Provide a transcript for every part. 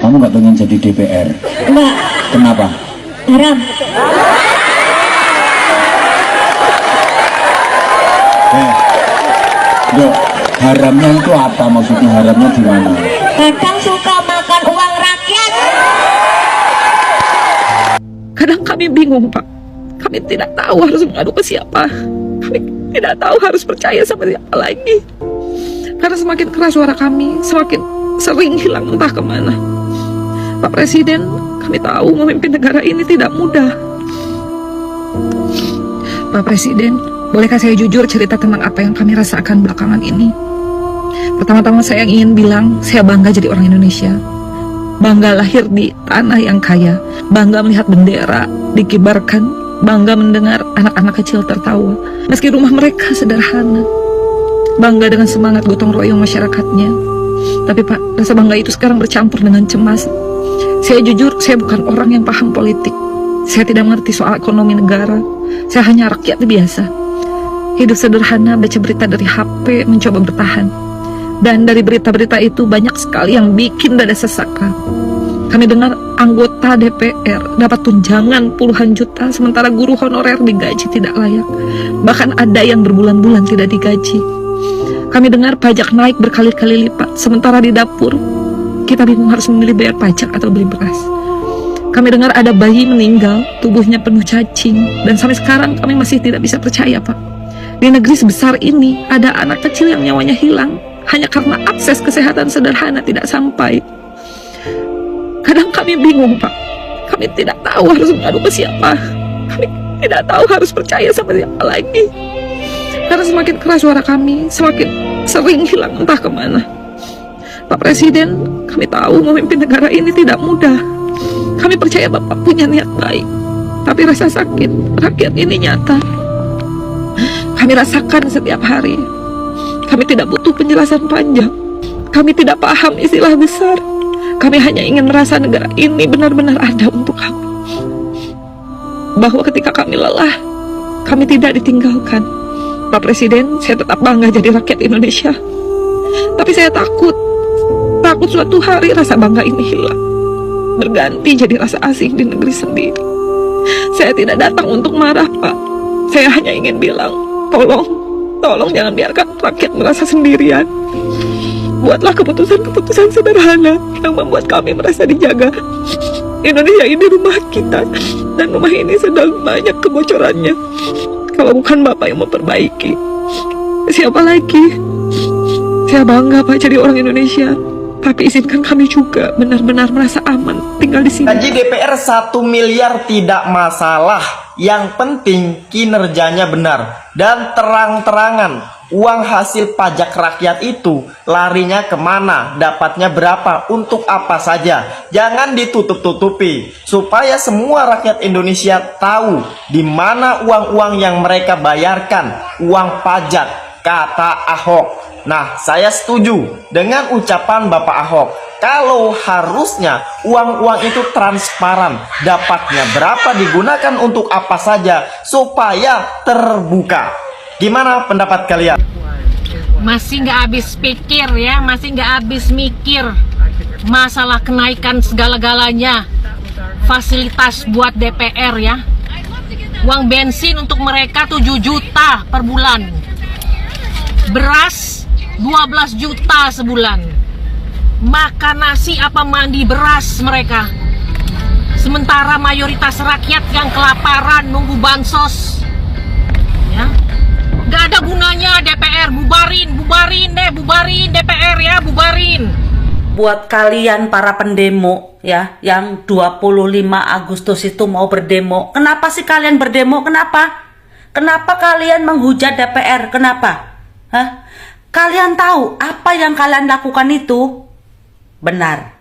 Kamu nggak pengen jadi DPR? Enggak. Kenapa? Haram. Dok, haramnya itu apa? Maksudnya haramnya di mana? Kadang suka makan uang rakyat. Kadang kami bingung, Pak. Kami tidak tahu harus mengadu ke siapa. Kami tidak tahu harus percaya sama siapa lagi. Karena semakin keras suara kami, semakin sering hilang entah kemana. Pak Presiden, kami tahu memimpin negara ini tidak mudah. Pak Presiden, bolehkah saya jujur cerita tentang apa yang kami rasakan belakangan ini? Pertama-tama saya ingin bilang, saya bangga jadi orang Indonesia. Bangga lahir di tanah yang kaya, bangga melihat bendera dikibarkan, bangga mendengar anak-anak kecil tertawa, meski rumah mereka sederhana. Bangga dengan semangat gotong royong masyarakatnya. Tapi Pak, rasa bangga itu sekarang bercampur dengan cemas. Saya jujur, saya bukan orang yang paham politik. Saya tidak mengerti soal ekonomi negara. Saya hanya rakyat biasa. Hidup sederhana, baca berita dari HP, mencoba bertahan. Dan dari berita-berita itu banyak sekali yang bikin dada sesaka. Kami dengar anggota DPR dapat tunjangan puluhan juta, sementara guru honorer digaji tidak layak. Bahkan ada yang berbulan-bulan tidak digaji. Kami dengar pajak naik berkali-kali lipat, sementara di dapur kita bingung harus memilih bayar pajak atau beli beras. Kami dengar ada bayi meninggal, tubuhnya penuh cacing, dan sampai sekarang kami masih tidak bisa percaya, Pak. Di negeri sebesar ini ada anak kecil yang nyawanya hilang hanya karena akses kesehatan sederhana tidak sampai. Kadang kami bingung, Pak. Kami tidak tahu harus mengadu ke siapa. Kami tidak tahu harus percaya sama siapa lagi. Karena semakin keras suara kami, semakin sering hilang entah kemana. Pak Presiden, kami tahu memimpin negara ini tidak mudah. Kami percaya Bapak punya niat baik. Tapi rasa sakit rakyat ini nyata. Kami rasakan setiap hari. Kami tidak butuh penjelasan panjang. Kami tidak paham istilah besar. Kami hanya ingin merasa negara ini benar-benar ada untuk kami. Bahwa ketika kami lelah, kami tidak ditinggalkan. Pak Presiden, saya tetap bangga jadi rakyat Indonesia. Tapi saya takut suatu hari rasa bangga ini hilang, berganti jadi rasa asing di negeri sendiri. Saya tidak datang untuk marah, Pak. Saya hanya ingin bilang, tolong jangan biarkan rakyat merasa sendirian. Buatlah keputusan-keputusan sederhana yang membuat kami merasa dijaga. Indonesia ini rumah kita, dan rumah ini sedang banyak kebocorannya. Kalau bukan Bapak yang memperbaiki, siapa lagi? Saya bangga, Pak, jadi orang Indonesia. Tapi izinkan kami juga benar-benar merasa aman tinggal di sini. Gaji DPR 1 miliar tidak masalah. Yang penting kinerjanya benar dan terang-terangan. Uang hasil pajak rakyat itu larinya kemana, dapatnya berapa, untuk apa saja. Jangan ditutup-tutupi supaya semua rakyat Indonesia tahu di mana uang-uang yang mereka bayarkan, uang pajak, kata Ahok. Nah, saya setuju dengan ucapan Bapak Ahok. Kalau harusnya uang-uang itu transparan, dapatnya berapa, digunakan untuk apa saja, supaya terbuka. Gimana pendapat kalian? Masih nggak habis pikir ya, masih nggak habis mikir masalah kenaikan segala-galanya. Fasilitas buat DPR ya. Uang bensin untuk mereka 7 juta per bulan. Beras 12 juta sebulan. Makan nasi apa mandi beras mereka. Sementara mayoritas rakyat yang kelaparan nunggu bansos. Ya. Gak ada gunanya DPR, bubarin DPR ya, bubarin. Buat kalian para pendemo ya, yang 25 Agustus itu mau berdemo. Kenapa sih kalian berdemo? Kenapa? Kenapa kalian menghujat DPR? Kenapa? Hah? Kalian tahu apa yang kalian lakukan itu benar.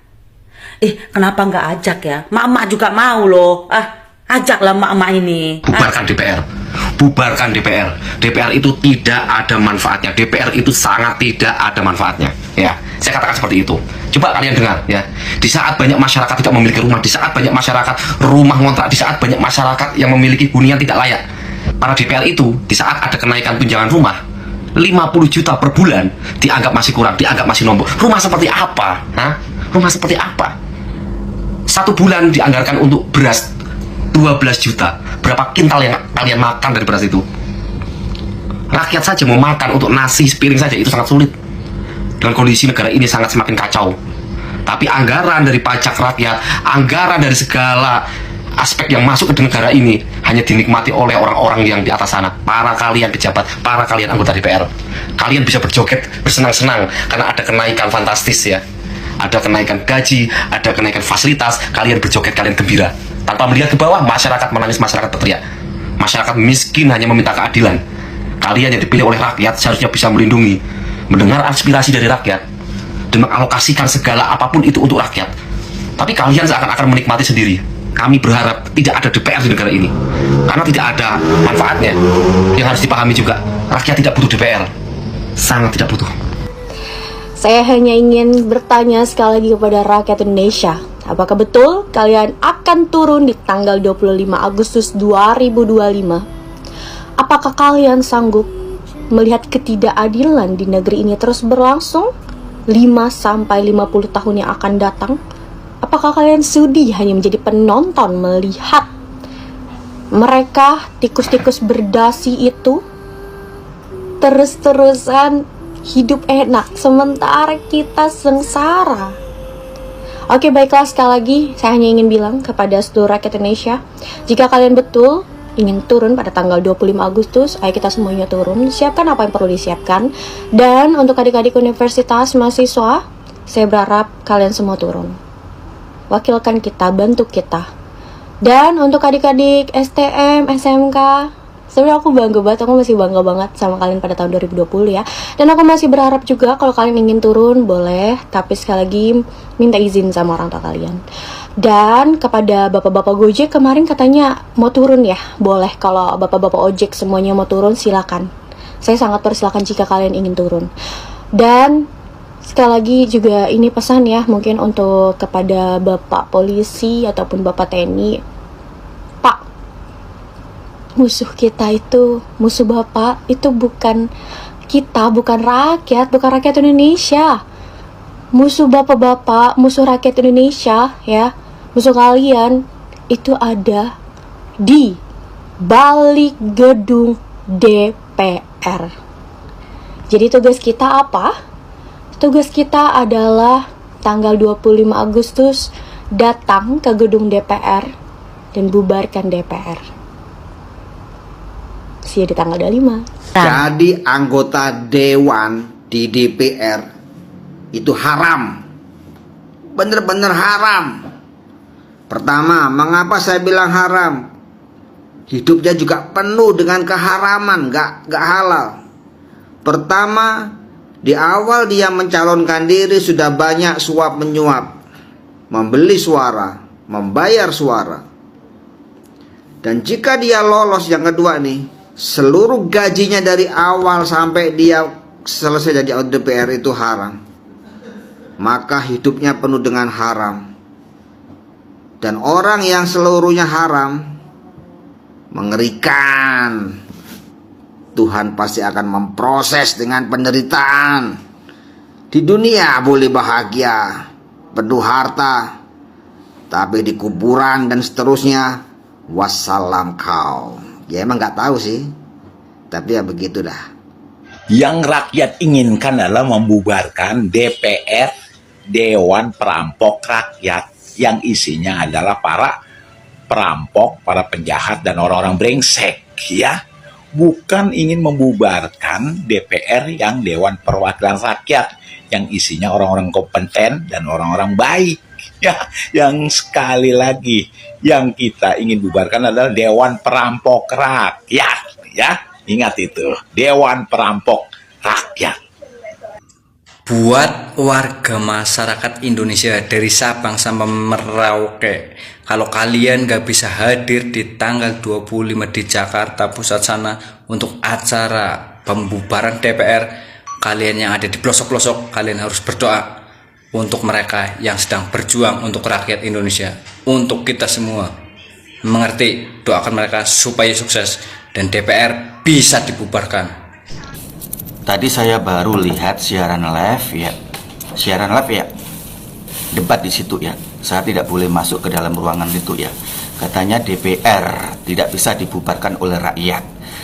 Kenapa nggak ajak ya? Mak-mak juga mau loh. Ajaklah mak-mak ini. Bubarkan DPR. Bubarkan DPR. DPR itu tidak ada manfaatnya. DPR itu sangat tidak ada manfaatnya. Ya, saya katakan seperti itu. Coba kalian dengar ya. Di saat banyak masyarakat tidak memiliki rumah, di saat banyak masyarakat rumah ngontrak, di saat banyak masyarakat yang memiliki hunian tidak layak, para DPR itu di saat ada kenaikan tunjangan rumah 50 juta per bulan dianggap masih kurang, dianggap masih nombok. Rumah seperti apa? Hah? Rumah seperti apa? 1 bulan dianggarkan untuk beras 12 juta. Berapa kintal yang kalian makan dari beras itu? Rakyat saja mau makan untuk nasi sepiring saja itu sangat sulit. Dengan kondisi negara ini sangat semakin kacau. Tapi anggaran dari pajak rakyat, anggaran dari segala aspek yang masuk ke negara ini hanya dinikmati oleh orang-orang yang di atas sana. Para kalian pejabat, para kalian anggota DPR, kalian bisa berjoget, bersenang-senang karena ada kenaikan fantastis ya. Ada kenaikan gaji, ada kenaikan fasilitas, kalian berjoget, kalian gembira. Tanpa melihat ke bawah, masyarakat menangis, masyarakat berteriak. Masyarakat miskin hanya meminta keadilan. Kalian yang dipilih oleh rakyat seharusnya bisa melindungi, mendengar aspirasi dari rakyat, dan mengalokasikan segala apapun itu untuk rakyat. Tapi kalian seakan-akan menikmati sendiri. Kami berharap tidak ada DPR di negara ini, karena tidak ada manfaatnya. Yang harus dipahami juga, rakyat tidak butuh DPR, sangat tidak butuh. Saya hanya ingin bertanya sekali lagi kepada rakyat Indonesia. Apakah betul kalian akan turun di tanggal 25 Agustus 2025? Apakah kalian sanggup melihat ketidakadilan di negeri ini terus berlangsung 5-50 tahun yang akan datang? Apakah kalian sudi hanya menjadi penonton melihat mereka tikus-tikus berdasi itu terus-terusan hidup enak sementara kita sengsara? Oke, baiklah, sekali lagi saya hanya ingin bilang kepada seluruh rakyat Indonesia, jika kalian betul ingin turun pada tanggal 25 Agustus, ayo kita semuanya turun, siapkan apa yang perlu disiapkan. Dan untuk adik-adik universitas, mahasiswa, saya berharap kalian semua turun, wakilkan kita, bantu kita. Dan untuk adik-adik STM, SMK, sebenarnya aku bangga banget, aku masih bangga banget sama kalian pada tahun 2020 ya. Dan aku masih berharap juga kalau kalian ingin turun, boleh, tapi sekali lagi minta izin sama orang tua kalian. Dan kepada bapak-bapak Gojek kemarin katanya mau turun ya, boleh. Kalau bapak-bapak ojek semuanya mau turun, silakan. Saya sangat persilakan jika kalian ingin turun. Dan sekali lagi juga ini pesan ya, mungkin untuk kepada bapak polisi ataupun bapak TNI. Pak, musuh kita itu, musuh bapak itu bukan kita, bukan rakyat Indonesia. Musuh bapak-bapak, musuh rakyat Indonesia ya, musuh kalian itu ada di balik gedung DPR. Jadi tugas kita apa? Tugas kita adalah tanggal 25 Agustus datang ke gedung DPR dan bubarkan DPR. See you di tanggal 25. Jadi anggota dewan di DPR itu haram, bener-bener haram. Pertama, mengapa saya bilang haram? Hidupnya juga penuh dengan keharaman, gak halal. Pertama, di awal dia mencalonkan diri sudah banyak suap menyuap, membeli suara, membayar suara. Dan jika dia lolos yang kedua nih, seluruh gajinya dari awal sampai dia selesai jadi anggota DPR itu haram. Maka hidupnya penuh dengan haram. Dan orang yang seluruhnya haram mengerikan. Tuhan pasti akan memproses dengan penderitaan. Di dunia boleh bahagia, penuh harta, tapi di kuburan dan seterusnya wassalam kau. Ya emang gak tahu sih, tapi ya begitu dah. Yang rakyat inginkan adalah membubarkan DPR, Dewan Perampok Rakyat, yang isinya adalah para perampok, para penjahat dan orang-orang brengsek ya. Bukan ingin membubarkan DPR yang Dewan Perwakilan Rakyat, yang isinya orang-orang kompeten dan orang-orang baik ya. Yang sekali lagi yang kita ingin bubarkan adalah Dewan Perampok Rakyat ya. Ingat itu, Dewan Perampok Rakyat. Buat warga masyarakat Indonesia dari Sabang sampai Merauke, kalau kalian gak bisa hadir di tanggal 25 di Jakarta Pusat sana untuk acara pembubaran DPR, kalian yang ada di pelosok-pelosok, kalian harus berdoa untuk mereka yang sedang berjuang untuk rakyat Indonesia, untuk kita semua. Mengerti, doakan mereka supaya sukses dan DPR bisa dibubarkan. Tadi saya baru lihat siaran live ya, debat di situ ya. Saya tidak boleh masuk ke dalam ruangan itu ya. Katanya DPR tidak bisa dibubarkan oleh rakyat.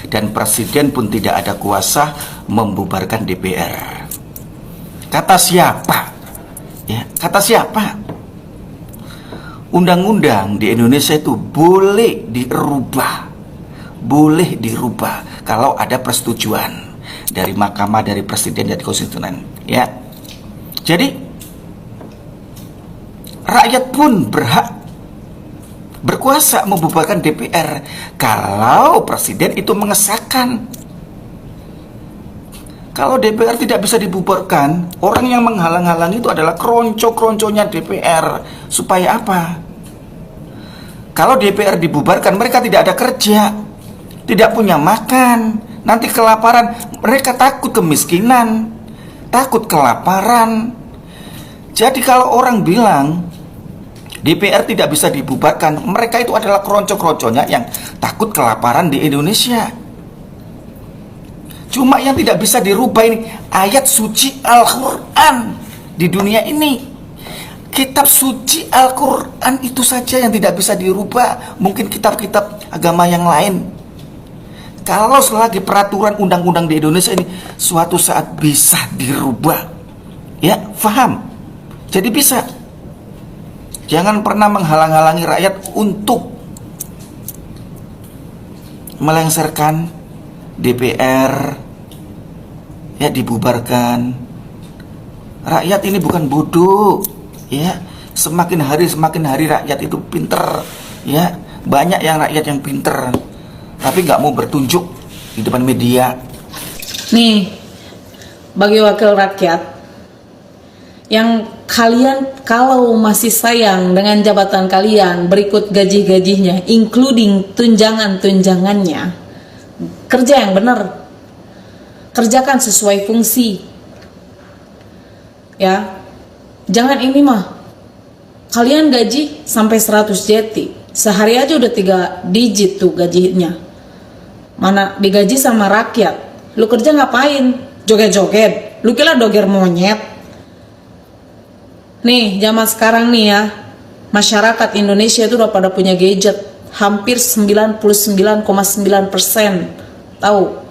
Dan presiden pun tidak ada kuasa membubarkan DPR. Kata siapa? Ya, kata siapa? Undang-undang di Indonesia itu boleh dirubah. Boleh dirubah kalau ada persetujuan dari mahkamah, dari presiden, dari konstituen, ya. Jadi rakyat pun berhak berkuasa membubarkan DPR kalau presiden itu mengesahkan. Kalau DPR tidak bisa dibubarkan, orang yang menghalang-halangi itu adalah keronco-keronconya DPR. Supaya apa? Kalau DPR dibubarkan, mereka tidak ada kerja, tidak punya makan, nanti kelaparan. Mereka takut kemiskinan, takut kelaparan. Jadi kalau orang bilang DPR tidak bisa dibubarkan, mereka itu adalah keronco-keronconya yang takut kelaparan di Indonesia. Cuma yang tidak bisa dirubah ini ayat suci Al-Quran di dunia ini. Kitab suci Al-Quran itu saja yang tidak bisa dirubah. Mungkin kitab-kitab agama yang lain. Kalau selagi peraturan undang-undang di Indonesia ini suatu saat bisa dirubah, ya, faham? Jadi bisa. Jangan pernah menghalang-halangi rakyat untuk melengsarkan DPR, ya, dibubarkan. Rakyat ini bukan bodoh, ya. Semakin hari rakyat itu pinter, ya. Banyak yang rakyat yang pinter, tapi nggak mau bertunjuk di depan media. Nih, bagi wakil rakyat yang kalian kalau masih sayang dengan jabatan kalian, berikut gaji-gajinya, including tunjangan-tunjangannya, kerja yang benar, kerjakan sesuai fungsi, ya. Jangan ini mah kalian gaji sampai 100 jeti, sehari aja udah 3 digit tuh gajinya. Mana digaji sama rakyat, lu kerja ngapain? Joget-joget, lu kira doger monyet? Nih zaman sekarang nih ya, masyarakat Indonesia itu udah pada punya gadget, hampir 99,9% tahu.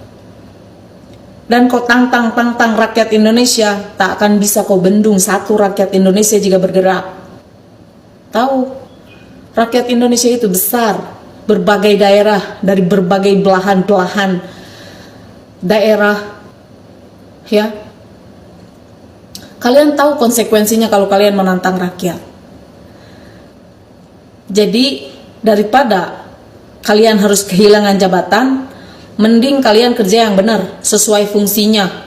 Dan kau tantang rakyat Indonesia, tak akan bisa kau bendung satu rakyat Indonesia jika bergerak. Tahu, rakyat Indonesia itu besar, berbagai daerah, dari berbagai belahan-belahan daerah, ya. Kalian tahu konsekuensinya kalau kalian menantang rakyat. Jadi daripada kalian harus kehilangan jabatan, mending kalian kerja yang benar sesuai fungsinya.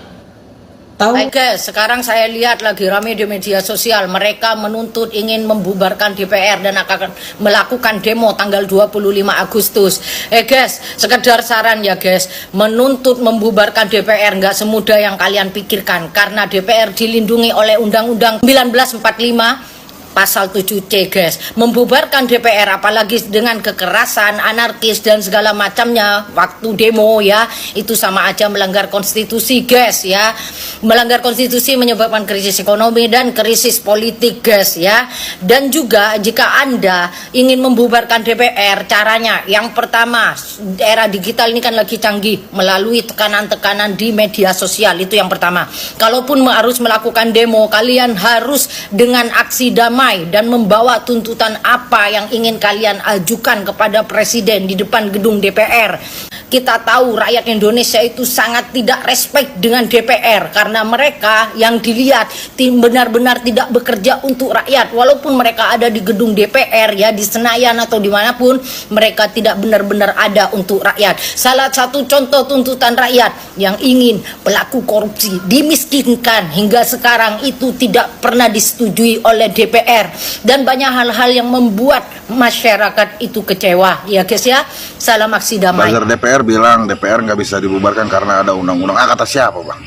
Tahu? Hai guys, sekarang saya lihat lagi rame di media sosial, mereka menuntut ingin membubarkan DPR dan akan melakukan demo tanggal 25 Agustus. Guys, sekedar saran ya guys, menuntut membubarkan DPR nggak semudah yang kalian pikirkan, karena DPR dilindungi oleh Undang-Undang 1945 Pasal 7C guys. Membubarkan DPR apalagi dengan kekerasan, anarkis dan segala macamnya waktu demo ya, itu sama aja melanggar konstitusi guys ya. Melanggar konstitusi menyebabkan krisis ekonomi dan krisis politik guys ya. Dan juga jika Anda ingin membubarkan DPR, caranya yang pertama, era digital ini kan lagi canggih, melalui tekanan-tekanan di media sosial, itu yang pertama. Kalaupun harus melakukan demo, kalian harus dengan aksi damai dan membawa tuntutan apa yang ingin kalian ajukan kepada presiden di depan gedung DPR. Kita tahu rakyat Indonesia itu sangat tidak respect dengan DPR karena mereka yang dilihat benar-benar tidak bekerja untuk rakyat. Walaupun mereka ada di gedung DPR ya, di Senayan atau dimanapun, mereka tidak benar-benar ada untuk rakyat. Salah satu contoh tuntutan rakyat yang ingin pelaku korupsi dimiskinkan hingga sekarang itu tidak pernah disetujui oleh DPR. Dan banyak hal-hal yang membuat masyarakat itu kecewa ya guys ya. Salam aksi damai. Buzzer DPR bilang DPR nggak bisa dibubarkan karena ada undang-undang. Kata siapa bang?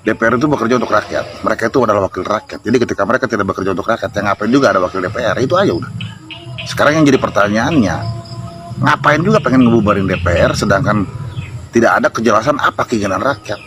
DPR itu bekerja untuk rakyat. Mereka itu adalah wakil rakyat. Jadi ketika mereka tidak bekerja untuk rakyat, yang ngapain juga ada wakil DPR? Itu aja udah. Sekarang yang jadi pertanyaannya, ngapain juga pengen ngebubarin DPR sedangkan tidak ada kejelasan apa keinginan rakyat?